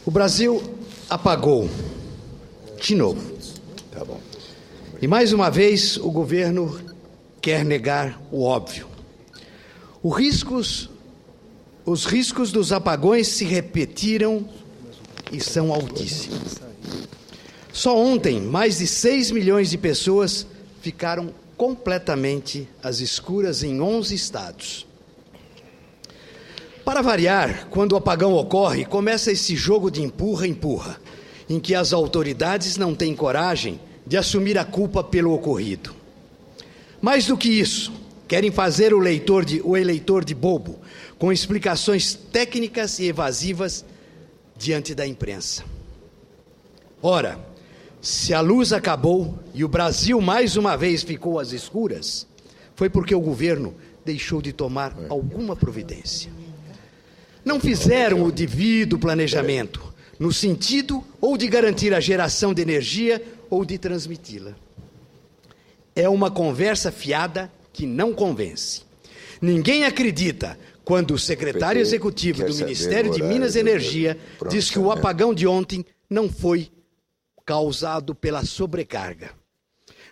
O Brasil apagou, de novo. Tá bom. E mais uma vez o governo quer negar o óbvio. Os riscos dos apagões se repetiram e são altíssimos. Só ontem, mais de 6 milhões de pessoas ficaram completamente às escuras em 11 estados. Para variar, quando o apagão ocorre, começa esse jogo de empurra-empurra, em que as autoridades não têm coragem de assumir a culpa pelo ocorrido. Mais do que isso, querem fazer o eleitor de bobo, com explicações técnicas e evasivas diante da imprensa. Ora, se a luz acabou e o Brasil mais uma vez ficou às escuras, foi porque o governo deixou de tomar alguma providência. Não fizeram o devido planejamento, no sentido ou de garantir a geração de energia ou de transmiti-la. É uma conversa fiada que não convence. Ninguém acredita quando o secretário executivo do Ministério de Minas e Energia diz que o apagão de ontem não foi causado pela sobrecarga.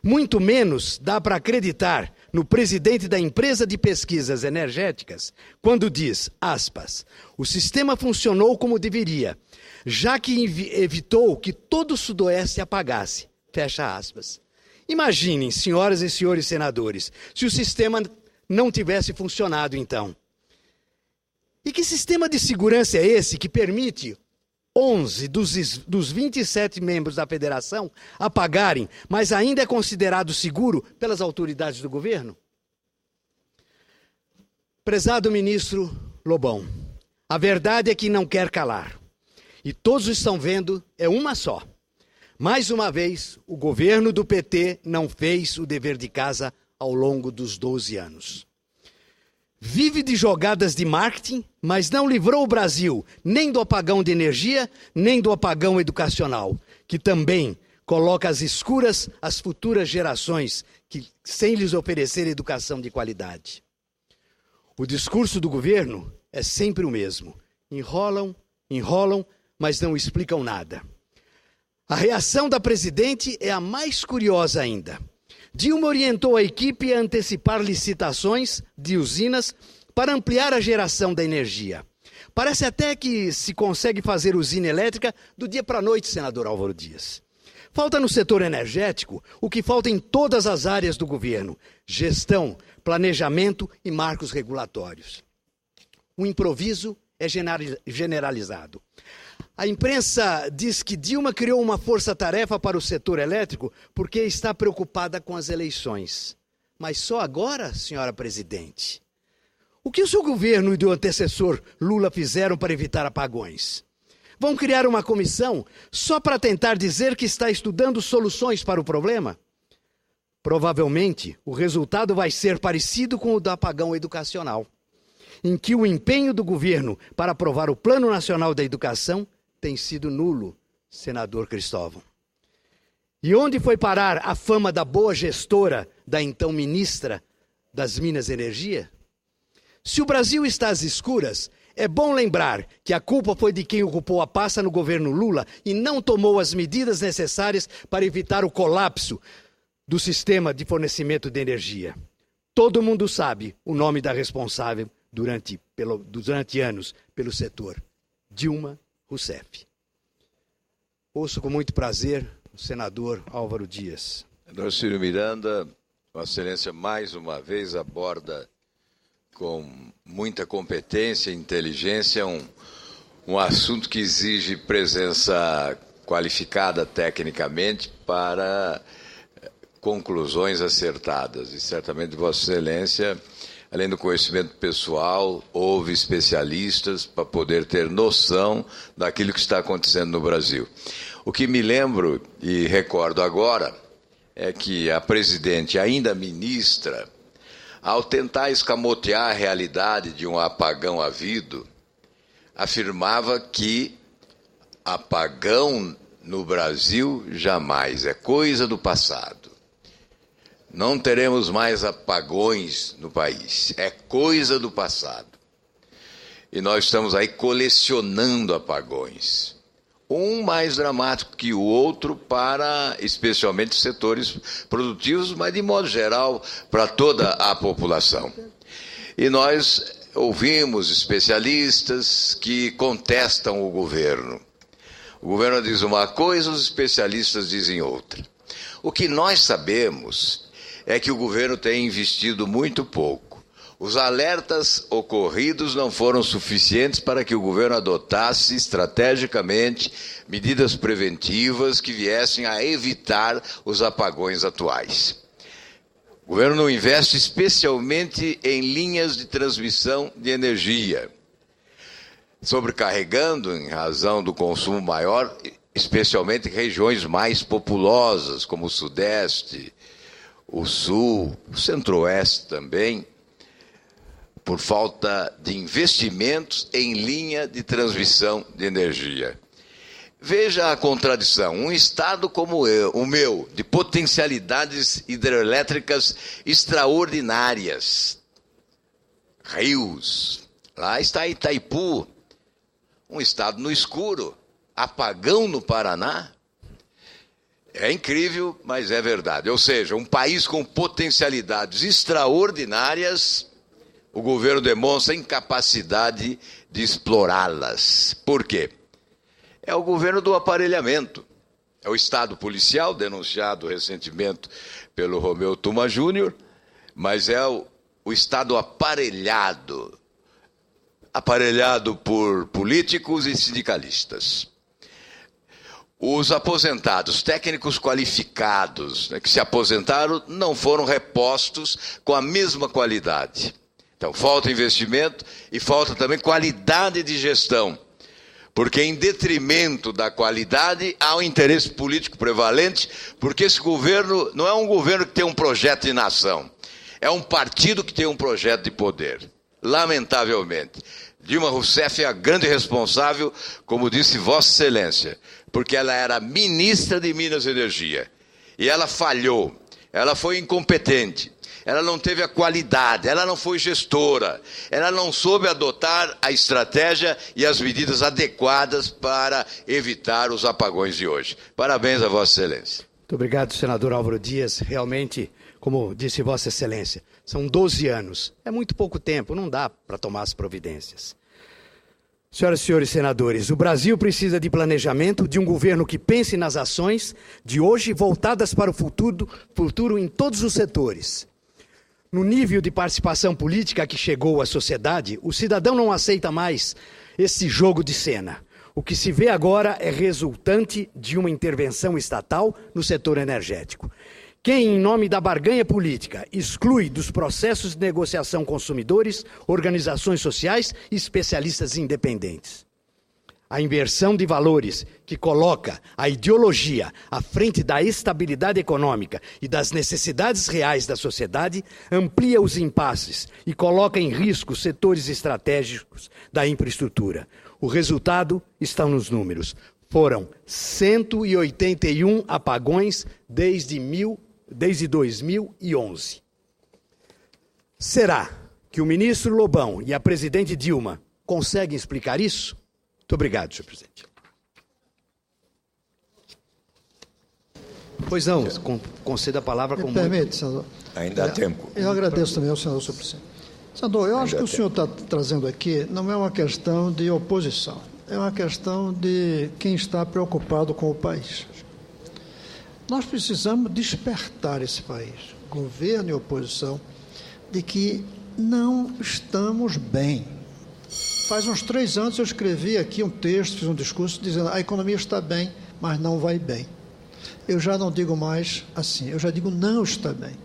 Muito menos dá para acreditar no presidente da empresa de pesquisas energéticas quando diz, aspas, o sistema funcionou como deveria, já que evitou que todo o Sudoeste apagasse, fecha aspas. Imaginem, senhoras e senhores senadores, se o sistema não tivesse funcionado então. E que sistema de segurança é esse que permite 11 dos 27 membros da federação apagarem, mas ainda é considerado seguro pelas autoridades do governo? Prezado ministro Lobão, a verdade é que não quer calar. E todos estão vendo, é uma só. Mais uma vez, o governo do PT não fez o dever de casa ao longo dos 12 anos. Vive de jogadas de marketing, mas não livrou o Brasil nem do apagão de energia, nem do apagão educacional, que também coloca às escuras as futuras gerações, sem lhes oferecer educação de qualidade. O discurso do governo é sempre o mesmo. Enrolam, mas não explicam nada. A reação da presidente é a mais curiosa ainda. Dilma orientou a equipe a antecipar licitações de usinas para ampliar a geração da energia. Parece até que se consegue fazer usina elétrica do dia para a noite, senador Álvaro Dias. Falta no setor energético o que falta em todas as áreas do governo: gestão, planejamento e marcos regulatórios. O improviso é generalizado. A imprensa diz que Dilma criou uma força-tarefa para o setor elétrico porque está preocupada com as eleições. Mas só agora, senhora presidente? O que o seu governo e do antecessor Lula fizeram para evitar apagões? Vão criar uma comissão só para tentar dizer que está estudando soluções para o problema? Provavelmente, o resultado vai ser parecido com o do apagão educacional, em que o empenho do governo para aprovar o Plano Nacional da Educação tem sido nulo, senador Cristóvão. E onde foi parar a fama da boa gestora da então ministra das Minas e Energia? Se o Brasil está às escuras, é bom lembrar que a culpa foi de quem ocupou a pasta no governo Lula e não tomou as medidas necessárias para evitar o colapso do sistema de fornecimento de energia. Todo mundo sabe o nome da responsável durante anos pelo setor: Dilma Rousseff. Ouço com muito prazer o senador Álvaro Dias. Senador Ciro Miranda, Vossa Excelência mais uma vez aborda com muita competência e inteligência um assunto que exige presença qualificada tecnicamente para conclusões acertadas. E certamente Vossa Excelência, além do conhecimento pessoal, houve especialistas para poder ter noção daquilo que está acontecendo no Brasil. O que me lembro e recordo agora é que a presidente, ainda ministra, ao tentar escamotear a realidade de um apagão havido, afirmava que apagão no Brasil jamais, é coisa do passado. Não teremos mais apagões no país, é coisa do passado. E nós estamos aí colecionando apagões. um mais dramático que o outro para, especialmente, setores produtivos, mas, de modo geral, para toda a população. E nós ouvimos especialistas que contestam o governo. O governo diz uma coisa, os especialistas dizem outra. O que nós sabemos é que o governo tem investido muito pouco. Os alertas ocorridos não foram suficientes para que o governo adotasse estrategicamente medidas preventivas que viessem a evitar os apagões atuais. O governo não investe especialmente em linhas de transmissão de energia, sobrecarregando em razão do consumo maior, especialmente em regiões mais populosas, como o Sudeste, o Sul, o Centro-Oeste também, por falta de investimentos em linha de transmissão de energia. Veja a contradição. Um estado como o meu, de potencialidades hidrelétricas extraordinárias, rios, lá está Itaipu, um estado no escuro, apagão no Paraná. É incrível, mas é verdade. Ou seja, um país com potencialidades extraordinárias, o governo demonstra incapacidade de explorá-las. Por quê? É o governo do aparelhamento. É o Estado policial, denunciado recentemente pelo Romeu Tuma Júnior, mas é o Estado aparelhado por políticos e sindicalistas. Os aposentados, técnicos qualificados, que se aposentaram, não foram repostos com a mesma qualidade. Então, falta investimento e falta também qualidade de gestão, porque em detrimento da qualidade há um interesse político prevalente, porque esse governo não é um governo que tem um projeto de nação, é um partido que tem um projeto de poder. Lamentavelmente, Dilma Rousseff é a grande responsável, como disse Vossa Excelência, porque ela era ministra de Minas e Energia, e ela falhou, ela foi incompetente. Ela não teve a qualidade, ela não foi gestora, ela não soube adotar a estratégia e as medidas adequadas para evitar os apagões de hoje. Parabéns a Vossa Excelência. Muito obrigado, senador Álvaro Dias. Realmente, como disse Vossa Excelência, são 12 anos. É muito pouco tempo, não dá para tomar as providências. Senhoras e senhores senadores, o Brasil precisa de planejamento, de um governo que pense nas ações de hoje voltadas para o futuro em todos os setores. No nível de participação política que chegou à sociedade, o cidadão não aceita mais esse jogo de cena. O que se vê agora é resultante de uma intervenção estatal no setor energético. Quem, em nome da barganha política, exclui dos processos de negociação consumidores, organizações sociais e especialistas independentes. A inversão de valores que coloca a ideologia à frente da estabilidade econômica e das necessidades reais da sociedade amplia os impasses e coloca em risco setores estratégicos da infraestrutura. O resultado está nos números. Foram 181 apagões desde 2011. Será que o ministro Lobão e a presidente Dilma conseguem explicar isso? Muito obrigado, senhor presidente. Pois não, conceda a palavra com permite, senador. Ainda há tempo. Eu agradeço também ao senador, senhor presidente. Senador, eu acho que o senhor está trazendo aqui não é uma questão de oposição, é uma questão de quem está preocupado com o país. Nós precisamos despertar esse país, governo e oposição, de que não estamos bem. Faz uns 3 anos eu escrevi aqui um texto, fiz um discurso dizendo a economia está bem, mas não vai bem. Eu já não digo mais assim, eu já digo não está bem.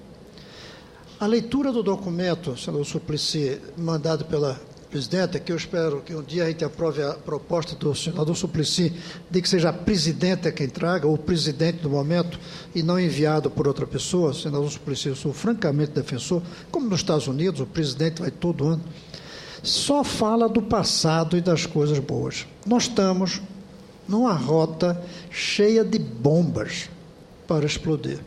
A leitura do documento, senador Suplicy, mandado pela presidenta, que eu espero que um dia a gente aprove a proposta do senador Suplicy de que seja a presidenta quem traga, ou o presidente do momento, e não enviado por outra pessoa. Senador Suplicy, eu sou francamente defensor, como nos Estados Unidos, o presidente vai todo ano. Só fala do passado e das coisas boas. Nós estamos numa rota cheia de bombas para explodir.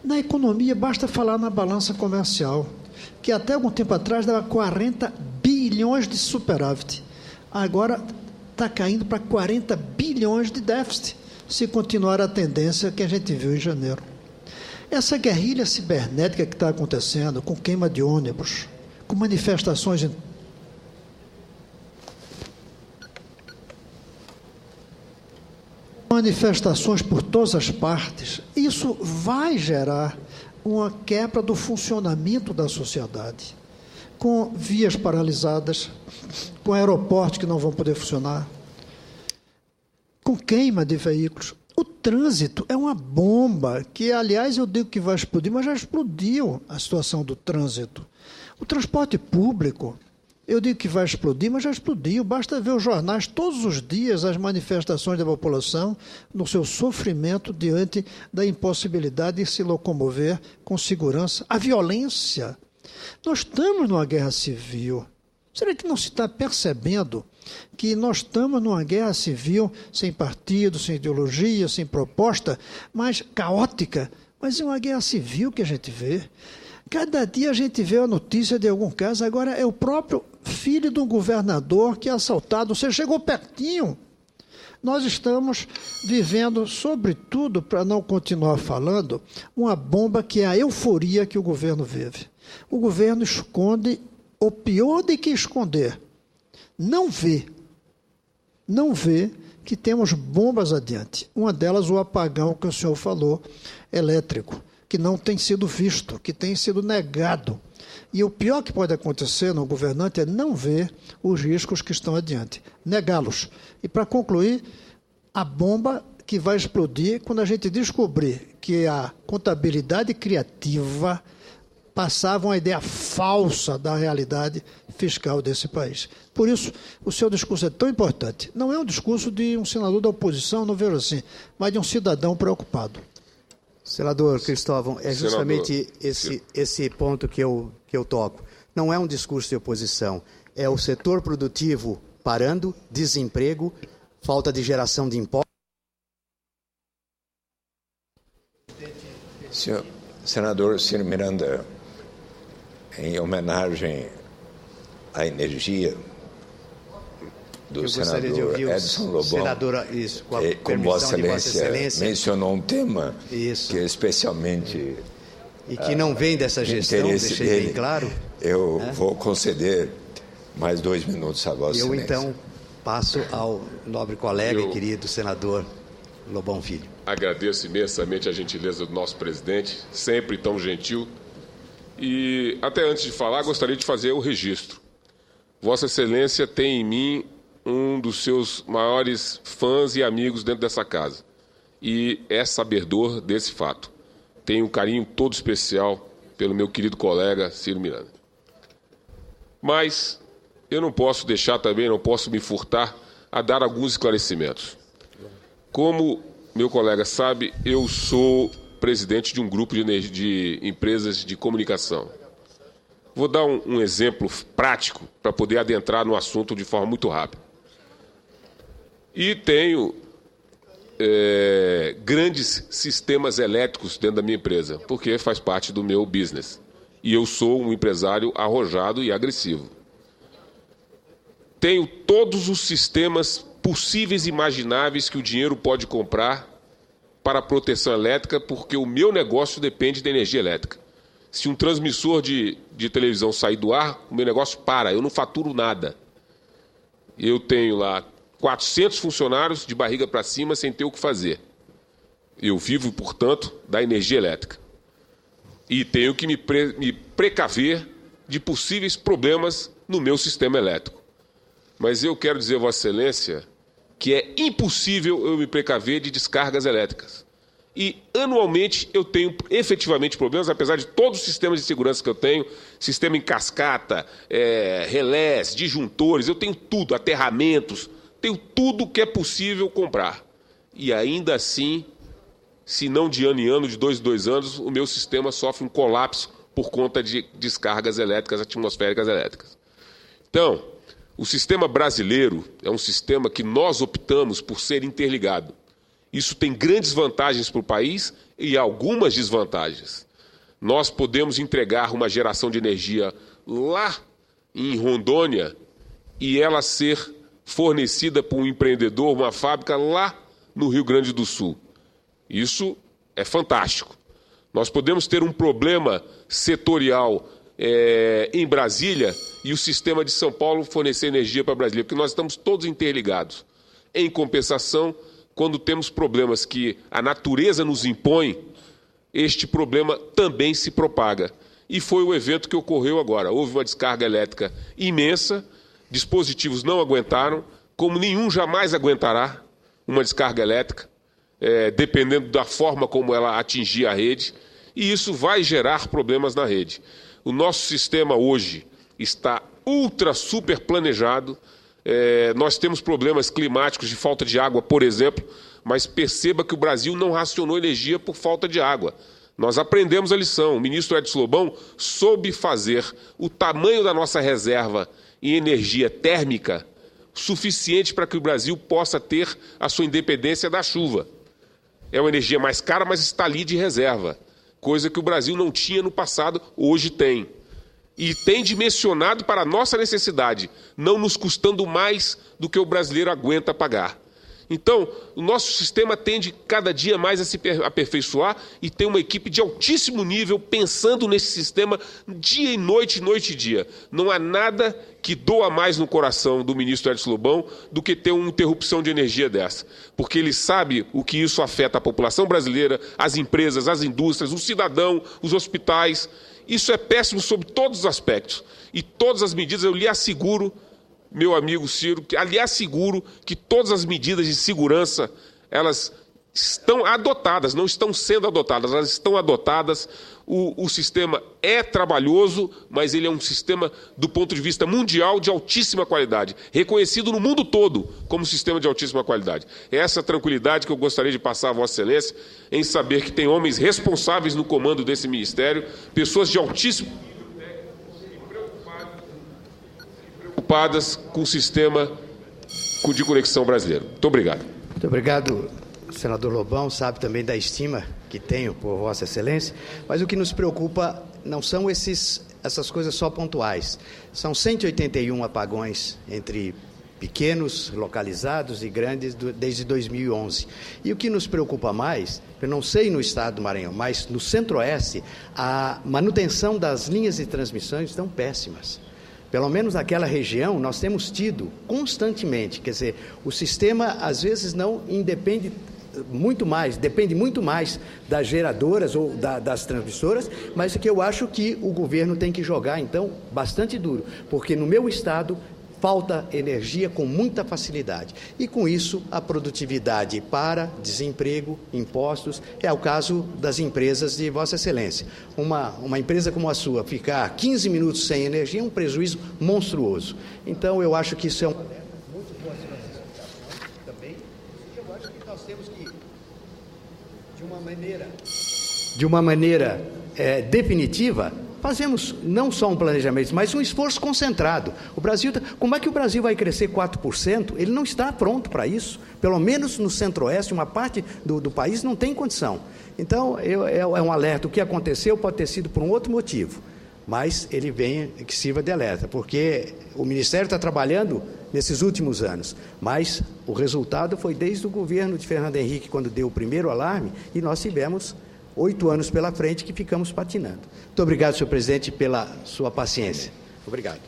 Na economia, basta falar na balança comercial, que até algum tempo atrás dava 40 bilhões de superávit. Agora está caindo para 40 bilhões bilhões de déficit, se continuar a tendência que a gente viu em janeiro. Essa guerrilha cibernética que está acontecendo, com queima de ônibus, com manifestações por todas as partes, isso vai gerar uma quebra do funcionamento da sociedade, com vias paralisadas, com aeroportos que não vão poder funcionar, com queima de veículos. O trânsito é uma bomba que, aliás, eu digo que vai explodir, mas já explodiu a situação do trânsito. O transporte público, eu digo que vai explodir, mas já explodiu. Basta ver os jornais todos os dias, as manifestações da população no seu sofrimento diante da impossibilidade de se locomover com segurança. A violência. Nós estamos numa guerra civil. Será que não se está percebendo que nós estamos numa guerra civil sem partido, sem ideologia, sem proposta, mas caótica? Mas é uma guerra civil que a gente vê. Cada dia a gente vê a notícia de algum caso. Agora é o próprio filho de um governador que é assaltado. Você chegou pertinho. Nós estamos vivendo, sobretudo, para não continuar falando, uma bomba que é a euforia que o governo vive. O governo esconde, ou pior do que esconder, não vê que temos bombas adiante. Uma delas, o apagão que o senhor falou, elétrico, que não tem sido visto, que tem sido negado. E o pior que pode acontecer no governante é não ver os riscos que estão adiante, negá-los. E, para concluir, a bomba que vai explodir quando a gente descobrir que a contabilidade criativa passava uma ideia falsa da realidade fiscal desse país. Por isso, o seu discurso é tão importante. Não é um discurso de um senador da oposição, não vejo assim, mas de um cidadão preocupado. Senador Cristóvão, é justamente esse ponto que eu toco. Não é um discurso de oposição, é o setor produtivo parando, desemprego, falta de geração de impostos. Senador Ciro Miranda, em homenagem à energia do senador Edson Lobão, como Vossa Excelência mencionou um tema que é especialmente e que não vem dessa gestão, deixei dele, bem claro. Eu vou conceder mais 2 minutos a Vossa Excelência. Então passo ao nobre colega e querido senador Lobão Filho. Agradeço imensamente a gentileza do nosso presidente, sempre tão gentil. E até antes de falar, gostaria de fazer o registro. Vossa Excelência tem em mim um dos seus maiores fãs e amigos dentro dessa casa. E é sabedor desse fato. Tenho um carinho todo especial pelo meu querido colega Ciro Miranda. Mas eu não posso deixar também, não posso me furtar a dar alguns esclarecimentos. Como meu colega sabe, eu sou presidente de um grupo de empresas de comunicação. Vou dar um exemplo prático para poder adentrar no assunto de forma muito rápida. E tenho grandes sistemas elétricos dentro da minha empresa, porque faz parte do meu business. E eu sou um empresário arrojado e agressivo. Tenho todos os sistemas possíveis e imagináveis que o dinheiro pode comprar para a proteção elétrica, porque o meu negócio depende da energia elétrica. Se um transmissor de televisão sair do ar, o meu negócio para, eu não faturo nada. Eu tenho lá 400 funcionários de barriga para cima sem ter o que fazer. Eu vivo, portanto, da energia elétrica. E tenho que me precaver de possíveis problemas no meu sistema elétrico. Mas eu quero dizer, Vossa Excelência, que é impossível eu me precaver de descargas elétricas. E, anualmente, eu tenho efetivamente problemas, apesar de todos os sistemas de segurança que eu tenho, sistema em cascata, relés, disjuntores, eu tenho tudo, aterramentos, tenho tudo que é possível comprar. E, ainda assim, se não de ano em ano, de 2 em 2 anos, o meu sistema sofre um colapso por conta de descargas elétricas, atmosféricas elétricas. Então, o sistema brasileiro é um sistema que nós optamos por ser interligado. Isso tem grandes vantagens para o país e algumas desvantagens. Nós podemos entregar uma geração de energia lá em Rondônia e ela ser fornecida por um empreendedor, uma fábrica lá no Rio Grande do Sul. Isso é fantástico. Nós podemos ter um problema setorial em Brasília e o sistema de São Paulo fornecer energia para Brasília, porque nós estamos todos interligados. Em compensação, quando temos problemas que a natureza nos impõe, este problema também se propaga. E foi o evento que ocorreu agora. Houve uma descarga elétrica imensa, dispositivos não aguentaram, como nenhum jamais aguentará uma descarga elétrica, dependendo da forma como ela atingir a rede, e isso vai gerar problemas na rede. O nosso sistema hoje está ultra super planejado. Nós temos problemas climáticos de falta de água, por exemplo, mas perceba que o Brasil não racionou energia por falta de água. Nós aprendemos a lição. O ministro Edson Lobão soube fazer o tamanho da nossa reserva em energia térmica suficiente para que o Brasil possa ter a sua independência da chuva. É uma energia mais cara, mas está ali de reserva, coisa que o Brasil não tinha no passado, hoje tem. E tem dimensionado para a nossa necessidade, não nos custando mais do que o brasileiro aguenta pagar. Então, o nosso sistema tende cada dia mais a se aperfeiçoar e tem uma equipe de altíssimo nível pensando nesse sistema dia e noite e dia. Não há nada que doa mais no coração do ministro Edson Lobão do que ter uma interrupção de energia dessa. Porque ele sabe o que isso afeta a população brasileira, as empresas, as indústrias, o cidadão, os hospitais. Isso é péssimo sob todos os aspectos. E todas as medidas, eu lhe asseguro, meu amigo Ciro, lhe asseguro que todas as medidas de segurança, elas estão adotadas, não estão sendo adotadas, elas estão adotadas. O sistema é trabalhoso, mas ele é um sistema, do ponto de vista mundial, de altíssima qualidade, reconhecido no mundo todo como sistema de altíssima qualidade. É essa tranquilidade que eu gostaria de passar a Vossa Excelência, em saber que tem homens responsáveis no comando desse ministério, pessoas de altíssimo preocupadas com o sistema de conexão brasileiro. Muito obrigado. Muito obrigado, senador Lobão. Sabe também da estima que tenho por Vossa Excelência, mas o que nos preocupa não são essas coisas só pontuais. São 181 apagões entre pequenos, localizados e grandes desde 2011. E o que nos preocupa mais, eu não sei no estado do Maranhão, mas no Centro-Oeste, a manutenção das linhas de transmissão estão péssimas. Pelo menos naquela região, nós temos tido constantemente, quer dizer, o sistema às vezes não independe depende muito mais das geradoras ou das transmissoras, mas que eu acho que o governo tem que jogar, então, bastante duro, porque no meu estado falta energia com muita facilidade. E com isso, a produtividade para, desemprego, impostos, é o caso das empresas de Vossa Excelência. Uma empresa como a sua ficar 15 minutos sem energia é um prejuízo monstruoso. Então, eu acho que isso é muito boa também. Eu acho que nós temos que, de uma maneira definitiva, fazemos não só um planejamento, mas um esforço concentrado. O Brasil, como é que o Brasil vai crescer 4%? Ele não está pronto para isso. Pelo menos no Centro-Oeste, uma parte do país não tem condição. Então, é um alerta. O que aconteceu pode ter sido por um outro motivo, mas ele vem que sirva de alerta, porque o Ministério está trabalhando nesses últimos anos, mas o resultado foi desde o governo de Fernando Henrique, quando deu o primeiro alarme, e nós tivemos 8 anos pela frente que ficamos patinando. Muito obrigado, senhor presidente, pela sua paciência. Obrigado.